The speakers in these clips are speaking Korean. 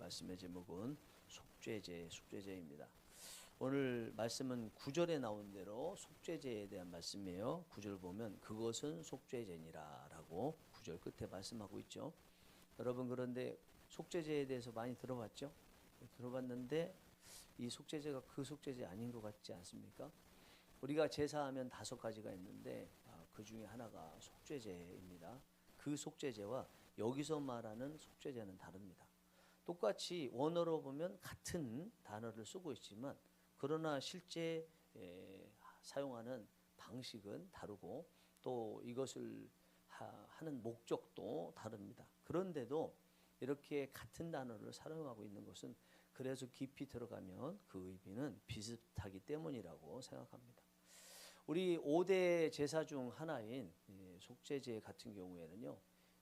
말씀의 제목은 속죄제입니다. 오늘 말씀은 9절에 나온 대로 속죄제에 대한 말씀이에요. 9절 보면 그것은 속죄제니라 라고 9절 끝에 말씀하고 있죠. 여러분, 그런데 속죄제에 대해서 많이 들어봤죠? 들어봤는데 이 속죄제가 그 속죄제 아닌 것 같지 않습니까? 우리가 제사하면 5가지가 있는데 그 중에 하나가 속죄제입니다. 그 속죄제와 여기서 말하는 속죄제는 다릅니다. 똑같이 원어로 보면 같은 단어를 쓰고 있지만 그러나 실제 사용하는 방식은 다르고 또 이것을 하는 목적도 다릅니다. 그런데도 이렇게 같은 단어를 사용하고 있는 것은 그래서 깊이 들어가면 그 의미는 비슷하기 때문이라고 생각합니다. 우리 5대 제사 중 하나인 속죄제 같은 경우에는요,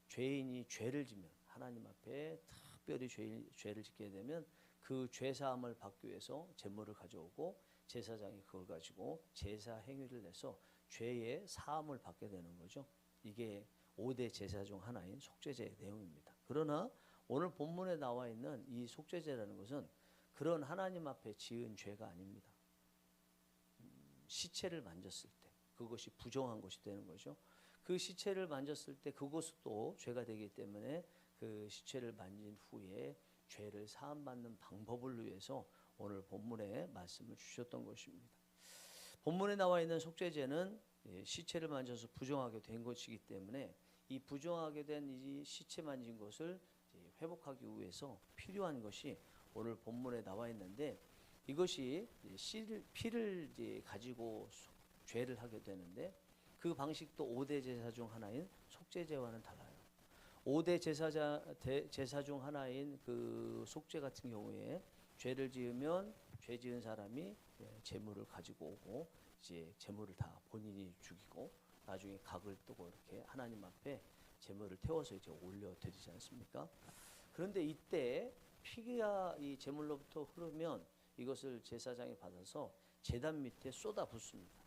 죄인이 죄를 지면 하나님 앞에 특별히 죄를 짓게 되면 그 죄사함을 받기 위해서 제물을 가져오고 제사장이 그걸 가지고 제사 행위를 내서 죄의 사함을 받게 되는 거죠. 이게 5대 제사 중 하나인 속죄제의 내용입니다. 그러나 오늘 본문에 나와 있는 이 속죄제라는 것은 그런 하나님 앞에 지은 죄가 아닙니다. 시체를 만졌을 때 그것이 부정한 것이 되는 거죠. 그 시체를 만졌을 때 그것도 죄가 되기 때문에 그 시체를 만진 후에 죄를 사함받는 방법을 위해서 오늘 본문에 말씀을 주셨던 것입니다. 본문에 나와 있는 속죄제는 시체를 만져서 부정하게 된 것이기 때문에 이 부정하게 된 이 시체 만진 것을 회복하기 위해서 필요한 것이 오늘 본문에 나와 있는데 이것이 피를 가지고 죄를 하게 되는데 그 방식도 5대 제사 중 하나인 속죄제와는 달라요. 5대 제사 중 하나인 그 속죄 같은 경우에 죄를 지으면 죄 지은 사람이 제물을 가지고 오고 이제 제물을 다 본인이 죽이고 나중에 각을 뜨고 이렇게 하나님 앞에 제물을 태워서 이제 올려 드리지 않습니까? 그런데 이때 피가 이 제물로부터 흐르면 이것을 제사장이 받아서 제단 밑에 쏟아 붓습니다.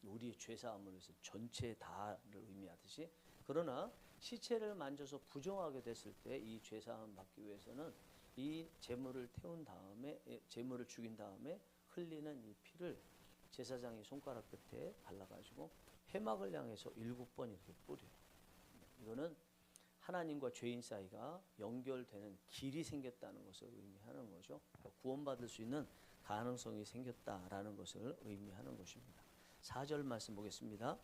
우리의 죄사함을 위해서 전체 다를 의미하듯이. 그러나 시체를 만져서 부정하게 됐을 때 이 죄사함 받기 위해서는 이 제물을 태운 다음에 제물을 죽인 다음에 흘리는 이 피를 제사장이 손가락 끝에 발라가지고 회막을 향해서 7번 이렇게 뿌려요. 이거는 하나님과 죄인 사이가 연결되는 길이 생겼다는 것을 의미하는 거죠. 구원받을 수 있는 가능성이 생겼다라는 것을 의미하는 것입니다. 4절 말씀 보겠습니다.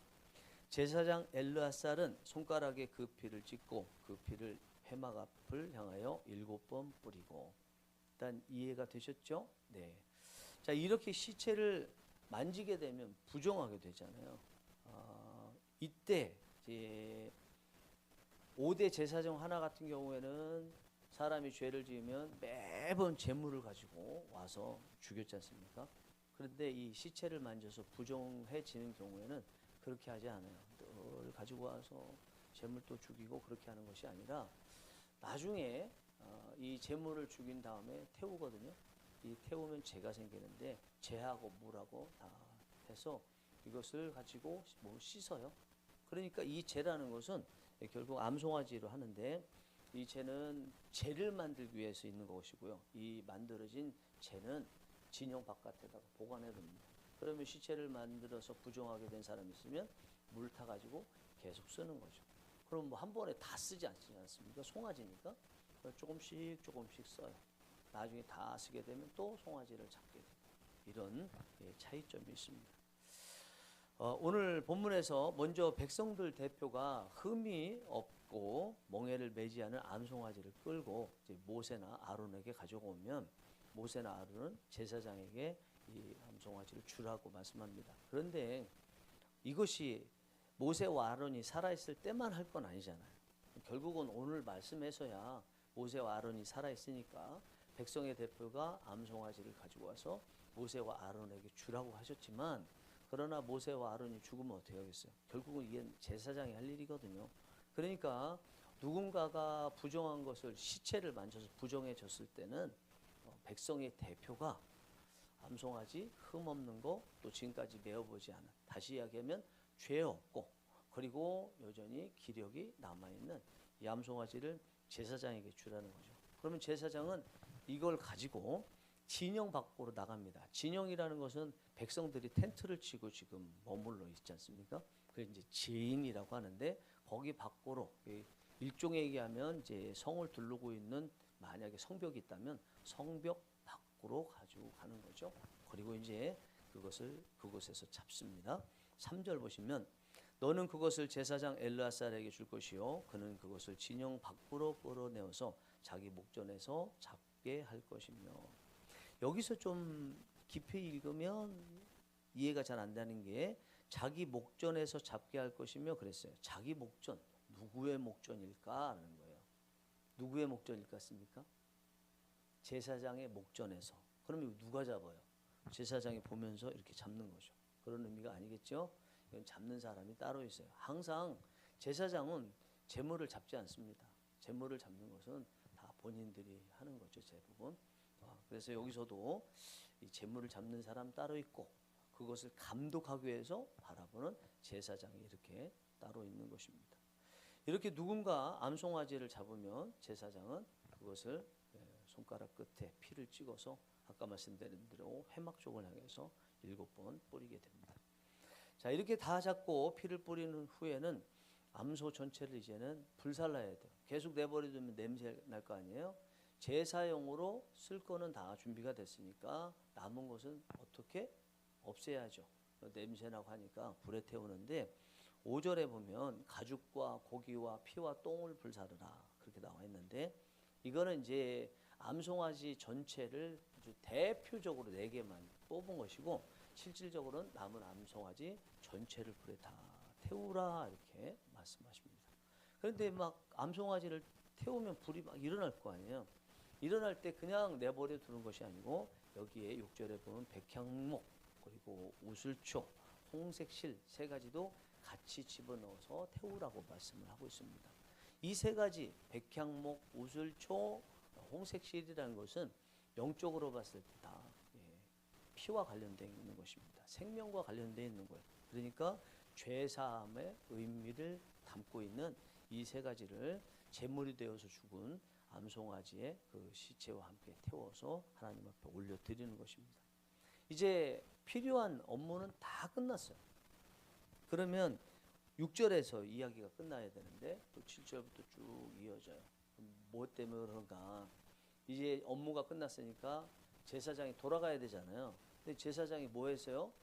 제사장 엘르아살은 손가락에 그 피를 찍고 그 피를 회막 앞을 향하여 7번 뿌리고. 일단 이해가 되셨죠? 네. 자, 이렇게 시체를 만지게 되면 부정하게 되잖아요. 이때 이제 5대 제사 중 하나 같은 경우에는 사람이 죄를 지으면 매번 제물을 가지고 와서 죽였지 않습니까? 그런데 이 시체를 만져서 부정해지는 경우에는 그렇게 하지 않아요. 늘 가지고 와서 제물도 죽이고 그렇게 하는 것이 아니라 나중에 이 제물을 죽인 다음에 태우거든요. 이 태우면 죄가 생기는데 죄하고 물하고 다 해서 이것을 가지고 씻어요. 그러니까 이 죄라는 것은 결국 암송아지로 하는데 이 죄는 죄를 만들기 위해서 있는 것이고요. 이 만들어진 죄는 진영 바깥에다가 보관해 둡니다. 그러면 시체를 만들어서 부정하게 된 사람이 있으면 물 타가지고 계속 쓰는 거죠. 그럼 뭐 한 번에 다 쓰지 않습니까? 송아지니까 조금씩 써요. 나중에 다 쓰게 되면 또 송아지를 잡게 되고 이런 차이점이 있습니다. 오늘 본문에서 먼저 백성들 대표가 흠이 없고 멍에를 매지 않은 암송아지를 끌고 이제 모세나 아론에게 가져오면 모세나 아론은 제사장에게 이 암송아지를 주라고 말씀합니다. 그런데 이것이 모세와 아론이 살아있을 때만 할 건 아니잖아요. 결국은 오늘 말씀에서야 모세와 아론이 살아있으니까 백성의 대표가 암송아지를 가지고 와서 모세와 아론에게 주라고 하셨지만 그러나 모세와 아론이 죽으면 어떻게 하겠어요? 결국은 이게 제사장이 할 일이거든요. 그러니까 누군가가 부정한 것을 시체를 만져서 부정해졌을 때는 백성의 대표가 암송아지 흠 없는 거 또 지금까지 메어보지 않은, 다시 이야기하면 죄 없고 그리고 여전히 기력이 남아있는 이 암송아지를 제사장에게 주라는 거죠. 그러면 제사장은 이걸 가지고 진영 밖으로 나갑니다. 진영이라는 것은 백성들이 텐트를 치고 지금 머물러 있지 않습니까? 그게 이제 진이라고 하는데 거기 밖으로 일종에 얘기하면 이제 성을 두르고 있는 만약에 성벽이 있다면 성벽 밖으로 가지고 가는 거죠. 그리고 이제 그곳에서 잡습니다. 3절 보시면 너는 그것을 제사장 엘르아살에게 줄 것이요 그는 그것을 진영 밖으로 끌어내어서 자기 목전에서 잡게 할 것이며. 여기서 좀 깊이 읽으면 이해가 잘 안 되는 게 자기 목전에서 잡게 할 것이며 그랬어요. 자기 목전, 누구의 목전일까라는 거예요. 누구의 목전일까 습니까? 제사장의 목전에서. 그러면 누가 잡아요? 제사장이 보면서 이렇게 잡는 거죠. 그런 의미가 아니겠죠? 이건 잡는 사람이 따로 있어요. 항상 제사장은 제물을 잡지 않습니다. 제물을 잡는 것은 다 본인들이 하는 거죠, 대부분. 그래서 여기서도 이 제물을 잡는 사람 따로 있고 그것을 감독하기 위해서 바라보는 제사장이 이렇게 따로 있는 것입니다. 이렇게 누군가 암송아지를 잡으면 제사장은 그것을 손가락 끝에 피를 찍어서 아까 말씀드린 대로 회막 쪽을 향해서 7번 뿌리게 됩니다. 자, 이렇게 다 잡고 피를 뿌리는 후에는 암소 전체를 이제는 불살라야 돼요. 계속 내버려두면 냄새 날 거 아니에요? 제사용으로 쓸 거는 다 준비가 됐으니까 남은 것은 어떻게 없애야죠. 냄새나고 하니까 불에 태우는데 5절에 보면 가죽과 고기와 피와 똥을 불사르라 그렇게 나와 있는데 이거는 이제 암송아지 전체를 아주 대표적으로 4개만 뽑은 것이고 실질적으로는 남은 암송아지 전체를 불에 다 태우라 이렇게 말씀하십니다. 그런데 막 암송아지를 태우면 불이 막 일어날 거 아니에요. 일어날 때 그냥 내버려 두는 것이 아니고 여기에 6절에 보면 백향목 그리고 우슬초, 홍색실 3가지도 같이 집어넣어서 태우라고 말씀을 하고 있습니다. 이 3가지 백향목, 우슬초, 홍색실이라는 것은 영적으로 봤을 때 다 피와 관련되어 있는 것입니다. 생명과 관련되어 있는 거예요. 그러니까 죄사함의 의미를 담고 있는 이 3가지를 제물이 되어서 죽은 암송아지의 그 시체와 함께 태워서 하나님 앞에 올려드리는 것입니다. 이제 필요한 업무는 다 끝났어요. 그러면 6절에서 이야기가 끝나야 되는데 또 7절부터 쭉 이어져요. 뭐 때문에 그런가? 이제 업무가 끝났으니까 제사장이 돌아가야 되잖아요. 근데 제사장이 뭐 했어요?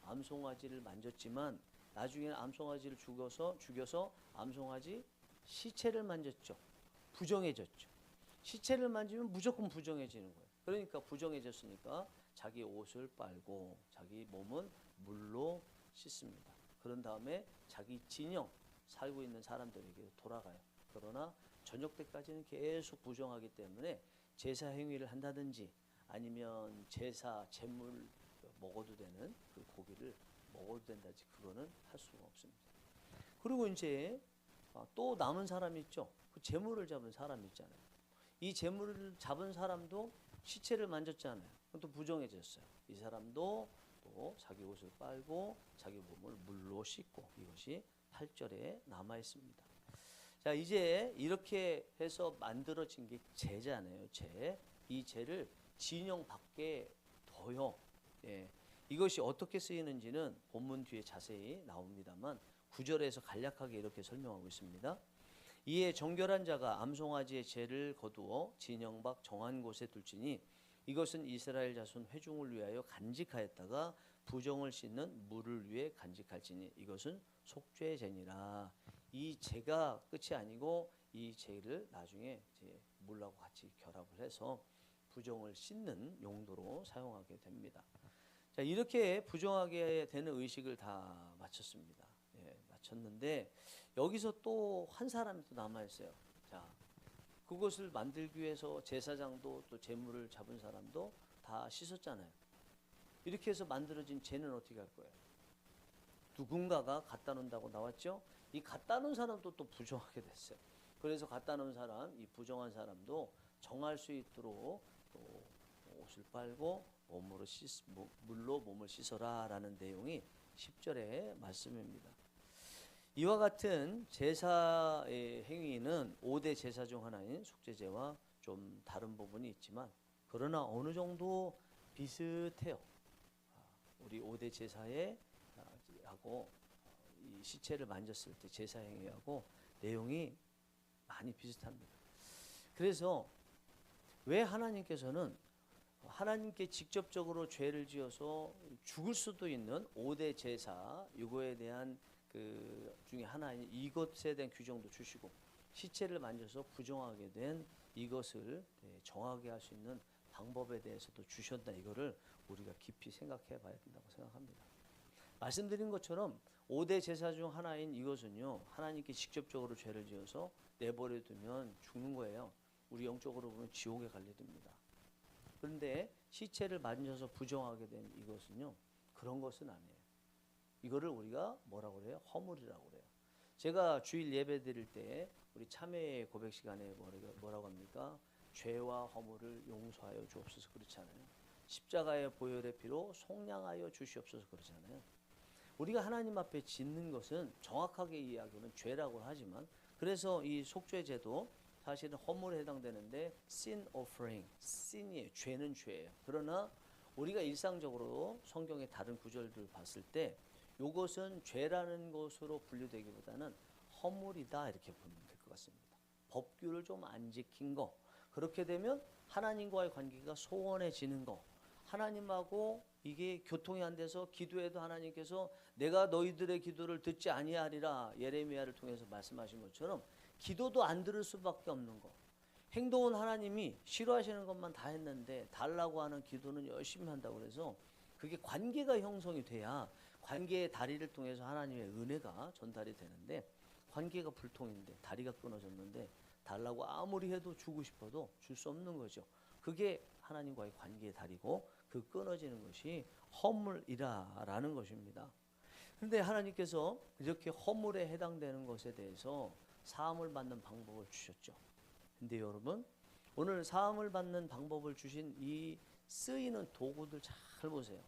암송아지를 만졌지만 나중에는 암송아지를 죽여서 암송아지 시체를 만졌죠. 부정해졌죠. 시체를 만지면 무조건 부정해지는 거예요. 그러니까 부정해졌으니까 자기 옷을 빨고 자기 몸은 물로 씻습니다. 그런 다음에 자기 진영 살고 있는 사람들에게 돌아가요. 그러나 저녁 때까지는 계속 부정하기 때문에 제사 행위를 한다든지 아니면 제사 제물 먹어도 되는 그 고기를 먹어도 된다든지 그거는 할 수가 없습니다. 그리고 이제 또 남은 사람이 있죠. 그 제물을 잡은 사람이 있잖아요. 이 제물을 잡은 사람도 시체를 만졌잖아요. 또 부정해졌어요. 이 사람도 또 자기 옷을 빨고 자기 몸을 물로 씻고 이것이 8절에 남아 있습니다. 자, 이제 이렇게 해서 만들어진 게 제잖아요. 제. 이 제를 진영 밖에 둬요. 이것이 어떻게 쓰이는지는 본문 뒤에 자세히 나옵니다만 9절에서 간략하게 이렇게 설명하고 있습니다. 이에 정결한 자가 암송아지의 제를 거두어 진영 밖 정한 곳에 둘지니 이것은 이스라엘 자손 회중을 위하여 간직하였다가 부정을 씻는 물을 위해 간직할지니 이것은 속죄제니라. 이 제가 끝이 아니고 이 제를 나중에 이제 물하고 같이 결합을 해서 부정을 씻는 용도로 사용하게 됩니다. 자, 이렇게 부정하게 되는 의식을 다 마쳤습니다. 마쳤는데 여기서 또 한 사람이 또 남아 있어요. 자, 그것을 만들기 위해서 제사장도 또 제물을 잡은 사람도 다 씻었잖아요. 이렇게 해서 만들어진 제는 어떻게 할 거예요? 누군가가 갖다 놓는다고 나왔죠? 이 갖다 놓은 사람도 또 부정하게 됐어요. 그래서 갖다 놓은 사람, 이 부정한 사람도 정할 수 있도록 또 옷을 빨고 물로 몸을 씻어라 라는 내용이 10절의 말씀입니다. 이와 같은 제사의 행위는 5대 제사 중 하나인 속죄제와 좀 다른 부분이 있지만 그러나 어느 정도 비슷해요. 우리 5대 제사에 하고 이 시체를 만졌을 때 제사 행위하고 내용이 많이 비슷합니다. 그래서 왜 하나님께서는 하나님께 직접적으로 죄를 지어서 죽을 수도 있는 5대 제사 이거에 대한 그 중에 하나인 이것에 대한 규정도 주시고 시체를 만져서 부정하게 된 이것을 정하게 할 수 있는 방법에 대해서도 주셨다. 이거를 우리가 깊이 생각해 봐야 된다고 생각합니다. 말씀드린 것처럼 5대 제사 중 하나인 이것은요, 하나님께 직접적으로 죄를 지어서 내버려 두면 죽는 거예요. 우리 영적으로 보면 지옥에 가게 됩니다. 그런데 시체를 만져서 부정하게 된 이것은요, 그런 것은 아니에요. 이거를 우리가 뭐라고 그래요? 허물이라고 그래요. 제가 주일 예배 드릴 때 우리 참회 고백 시간에 뭐라고 합니까? 죄와 허물을 용서하여 주옵소서 그렇잖아요. 십자가의 보혈의 피로 속량하여 주시옵소서 그러잖아요. 우리가 하나님 앞에 짓는 것은 정확하게 이야기하면 죄라고 하지만 그래서 이 속죄제도 사실은 허물에 해당되는데 sin offering, sin이에요. 죄는 죄예요. 그러나 우리가 일상적으로 성경의 다른 구절들을 봤을 때 이것은 죄라는 것으로 분류되기보다는 허물이다 이렇게 보면 될 것 같습니다. 법규를 좀 안 지킨 거. 그렇게 되면 하나님과의 관계가 소원해지는 거. 하나님하고 이게 교통이 안 돼서 기도해도 하나님께서 내가 너희들의 기도를 듣지 아니하리라 예레미야를 통해서 말씀하신 것처럼 기도도 안 들을 수밖에 없는 거. 행동은 하나님이 싫어하시는 것만 다 했는데 달라고 하는 기도는 열심히 한다고 그래서 그게 관계가 형성이 돼야 관계의 다리를 통해서 하나님의 은혜가 전달이 되는데 관계가 불통인데 다리가 끊어졌는데 달라고 아무리 해도 주고 싶어도 줄 수 없는 거죠. 그게 하나님과의 관계의 다리고 그 끊어지는 것이 허물이라는 것입니다. 그런데 하나님께서 이렇게 허물에 해당되는 것에 대해서 사함을 받는 방법을 주셨죠. 근데 여러분 오늘 사함을 받는 방법을 주신 이 쓰이는 도구들 잘 보세요.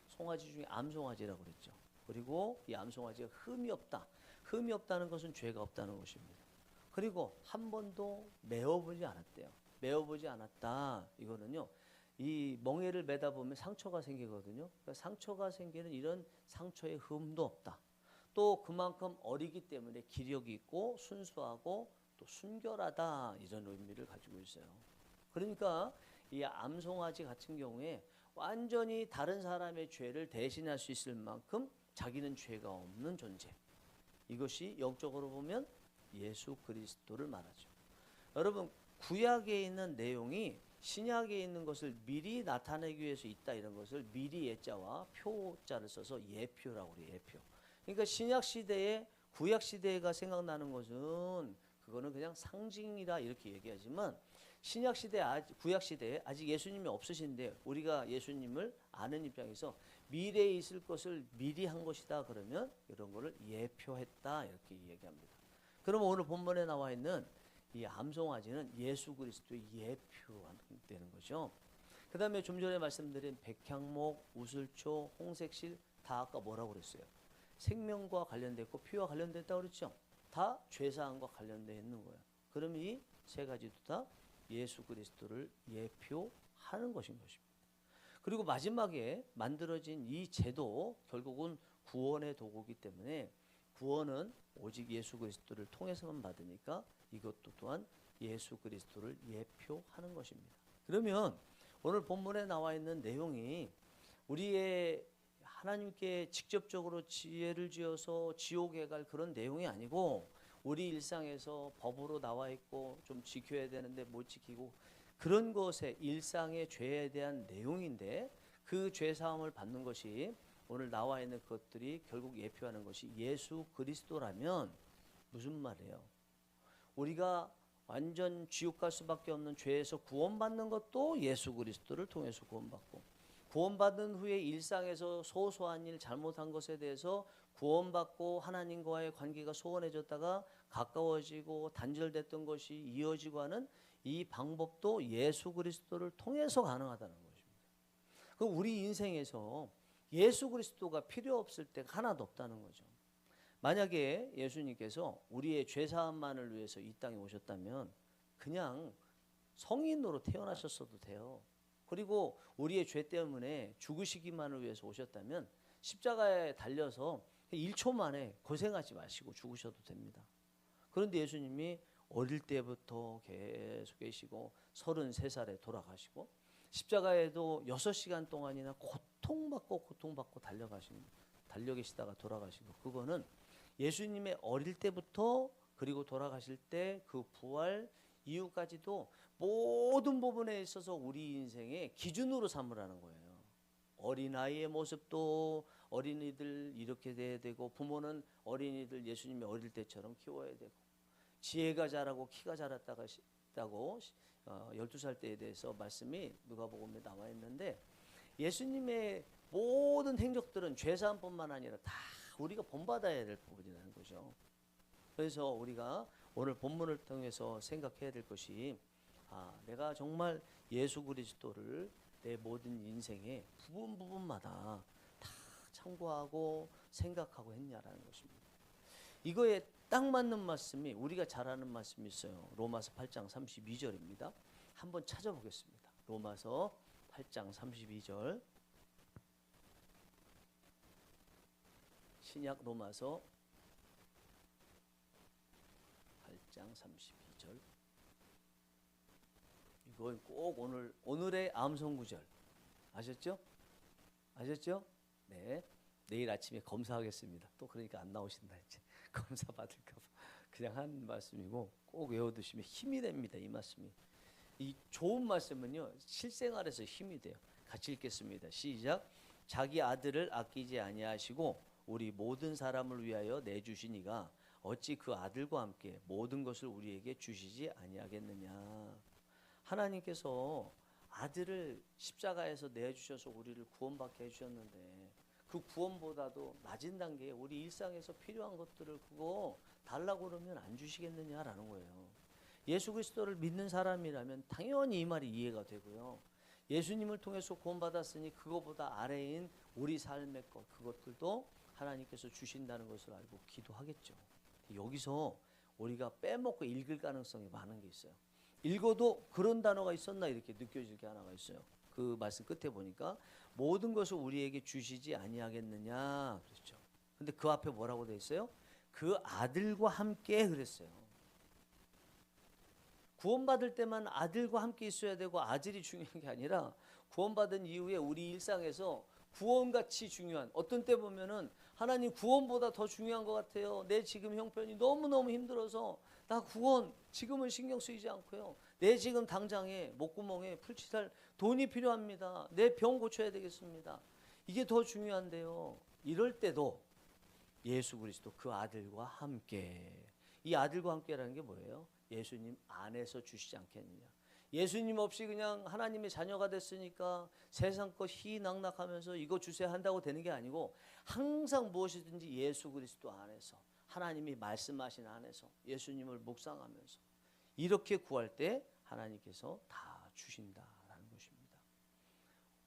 송아지 중에 암송아지라고 그랬죠. 그리고 이 암송아지가 흠이 없다. 흠이 없다는 것은 죄가 없다는 것입니다. 그리고 한 번도 메어보지 않았대요. 메어보지 않았다. 이거는요. 이 멍에를 매다 보면 상처가 생기거든요. 그러니까 상처가 생기는 이런 상처에 흠도 없다. 또 그만큼 어리기 때문에 기력이 있고 순수하고 또 순결하다. 이런 의미를 가지고 있어요. 그러니까 이 암송아지 같은 경우에 완전히 다른 사람의 죄를 대신할 수 있을 만큼 자기는 죄가 없는 존재. 이것이 영적으로 보면 예수 그리스도를 말하죠. 여러분 구약에 있는 내용이 신약에 있는 것을 미리 나타내기 위해서 있다 이런 것을 미리 예자와 표자를 써서 예표라고 그래요. 예표. 그러니까 신약 시대에 구약 시대가 생각나는 것은 그거는 그냥 상징이라 이렇게 얘기하지만 신약 시대 구약 시대에 아직 예수님이 없으신데 우리가 예수님을 아는 입장에서 미래에 있을 것을 미리 한 것이다 그러면 이런 거를 예표했다 이렇게 얘기합니다. 그러면 오늘 본문에 나와 있는 이 암송아지는 예수 그리스도의 예표되는 거죠. 그 다음에 좀 전에 말씀드린 백향목, 우슬초, 홍색실 다 아까 뭐라고 그랬어요? 생명과 관련됐고 피와 관련됐다고 그랬죠. 다 죄사함과 관련되어 있는 거예요. 그럼 이 세 가지도 다 예수 그리스도를 예표하는 것인 것입니다. 그리고 마지막에 만들어진 이 제도 결국은 구원의 도구이기 때문에 구원은 오직 예수 그리스도를 통해서만 받으니까 이것도 또한 예수 그리스도를 예표하는 것입니다. 그러면 오늘 본문에 나와 있는 내용이 우리의 하나님께 직접적으로 지혜를 지어서 지옥에 갈 그런 내용이 아니고 우리 일상에서 법으로 나와 있고 좀 지켜야 되는데 못 지키고 그런 것에 일상의 죄에 대한 내용인데 그 죄사함을 받는 것이 오늘 나와 있는 것들이 결국 예표하는 것이 예수 그리스도라면 무슨 말이에요? 우리가 완전 지옥 갈 수밖에 없는 죄에서 구원받는 것도 예수 그리스도를 통해서 구원받고 구원받은 후에 일상에서 소소한 일 잘못한 것에 대해서 구원받고 하나님과의 관계가 소원해졌다가 가까워지고 단절됐던 것이 이어지고 하는 이 방법도 예수 그리스도를 통해서 가능하다는 것입니다. 그럼 우리 인생에서 예수 그리스도가 필요 없을 때가 하나도 없다는 거죠. 만약에 예수님께서 우리의 죄사함만을 위해서 이 땅에 오셨다면 그냥 성인으로 태어나셨어도 돼요. 그리고 우리의 죄 때문에 죽으시기만을 위해서 오셨다면 십자가에 달려서 1초 만에 고생하지 마시고 죽으셔도 됩니다. 그런데 예수님이 어릴 때부터 계속 계시고 33살에 돌아가시고 십자가에도 6시간 동안이나 고통받고 달려 계시다가 돌아가신 거, 그거는 예수님의 어릴 때부터 그리고 돌아가실 때 그 부활 이후까지도 모든 부분에 있어서 우리 인생의 기준으로 삼으라는 거예요. 어린아이의 모습도 어린이들 이렇게 돼야 되고, 부모는 어린이들 예수님이 어릴 때처럼 키워야 되고, 지혜가 자라고 키가 자랐다고 12살 때에 대해서 말씀이 누가복음에 나와 있는데, 예수님의 모든 행적들은 죄사함뿐만 아니라 다 우리가 본받아야 될 부분이라는 거죠. 그래서 우리가 오늘 본문을 통해서 생각해야 될 것이, 내가 정말 예수 그리스도를 내 모든 인생의 부분마다 다 참고하고 생각하고 했냐라는 것입니다. 이거에 딱 맞는 말씀이, 우리가 잘 아는 말씀이 있어요. 로마서 8장 32절입니다. 한번 찾아보겠습니다. 로마서 8장 32절. 신약 로마서 8장 32절. 이건 꼭 오늘의 암송구절. 아셨죠? 네. 내일 아침에 검사하겠습니다. 또 그러니까 안 나오신다 이제. 검사 받을까 봐. 그냥 한 말씀이고 꼭 외워두시면 힘이 됩니다. 이 말씀이. 이 좋은 말씀은요, 실생활에서 힘이 돼요. 같이 읽겠습니다. 시작. 자기 아들을 아끼지 아니하시고 우리 모든 사람을 위하여 내주시니가 어찌 그 아들과 함께 모든 것을 우리에게 주시지 아니하겠느냐. 하나님께서 아들을 십자가에서 내주셔서 우리를 구원받게 해주셨는데, 그 구원보다도 낮은 단계에 우리 일상에서 필요한 것들을 그거 달라고 그러면 안 주시겠느냐라는 거예요. 예수 그리스도를 믿는 사람이라면 당연히 이 말이 이해가 되고요. 예수님을 통해서 구원받았으니 그거보다 아래인 우리 삶의 것, 그것들도 하나님께서 주신다는 것을 알고 기도하겠죠. 여기서 우리가 빼먹고 읽을 가능성이 많은 게 있어요. 읽어도 그런 단어가 있었나 이렇게 느껴질 게 하나가 있어요. 그 말씀 끝에 보니까 모든 것을 우리에게 주시지 아니하겠느냐 그랬죠. 근데 그 앞에 뭐라고 돼 있어요? 그 아들과 함께 그랬어요. 구원받을 때만 아들과 함께 있어야 되고 아들이 중요한 게 아니라, 구원받은 이후에 우리 일상에서 구원같이 중요한, 어떤 때 보면은 하나님 구원보다 더 중요한 것 같아요. 내 지금 형편이 너무너무 힘들어서 나 구원 지금은 신경 쓰이지 않고요. 내 지금 당장에 목구멍에 풀칠할 돈이 필요합니다. 내 병 고쳐야 되겠습니다. 이게 더 중요한데요. 이럴 때도 예수 그리스도 그 아들과 함께, 이 아들과 함께라는 게 뭐예요? 예수님 안에서 주시지 않겠느냐. 예수님 없이 그냥 하나님의 자녀가 됐으니까 세상 것 희낙낙하면서 이거 주세요 한다고 되는 게 아니고, 항상 무엇이든지 예수 그리스도 안에서, 하나님이 말씀하신 안에서 예수님을 묵상하면서 이렇게 구할 때 하나님께서 다 주신다라는 것입니다.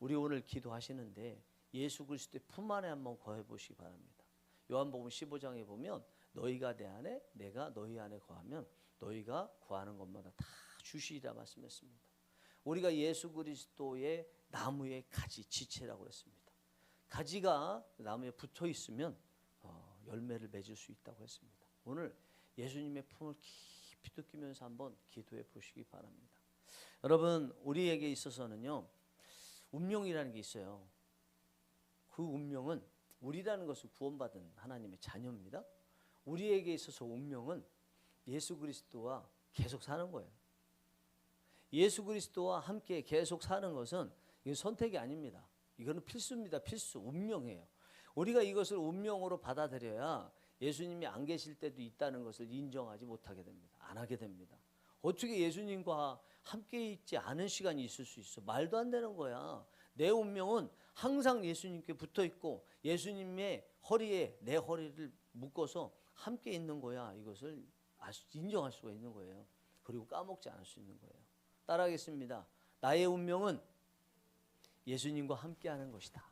우리 오늘 기도하시는데 예수 그리스도의 품 안에 한번 거해 보시기 바랍니다. 요한복음 15장에 보면 너희가 내 안에 내가 너희 안에 거하면 너희가 구하는 것마다 다 주시리라 말씀했습니다. 우리가 예수 그리스도의 나무의 가지, 지체라고 했습니다. 가지가 나무에 붙어 있으면 열매를 맺을 수 있다고 했습니다. 오늘 예수님의 품을 깊이 느끼면서 한번 기도해 보시기 바랍니다. 여러분, 우리에게 있어서는요, 운명이라는 게 있어요. 그 운명은, 우리라는 것은 구원받은 하나님의 자녀입니다. 우리에게 있어서 운명은 예수 그리스도와 계속 사는 거예요. 예수 그리스도와 함께 계속 사는 것은 이건 선택이 아닙니다. 이거는 필수입니다. 필수, 운명이에요. 우리가 이것을 운명으로 받아들여야 예수님이 안 계실 때도 있다는 것을 인정하지 못하게 됩니다. 안 하게 됩니다. 어떻게 예수님과 함께 있지 않은 시간이 있을 수 있어? 말도 안 되는 거야. 내 운명은 항상 예수님께 붙어 있고 예수님의 허리에 내 허리를 묶어서 함께 있는 거야. 이것을 인정할 수가 있는 거예요. 그리고 까먹지 않을 수 있는 거예요. 따라하겠습니다. 나의 운명은 예수님과 함께 하는 것이다.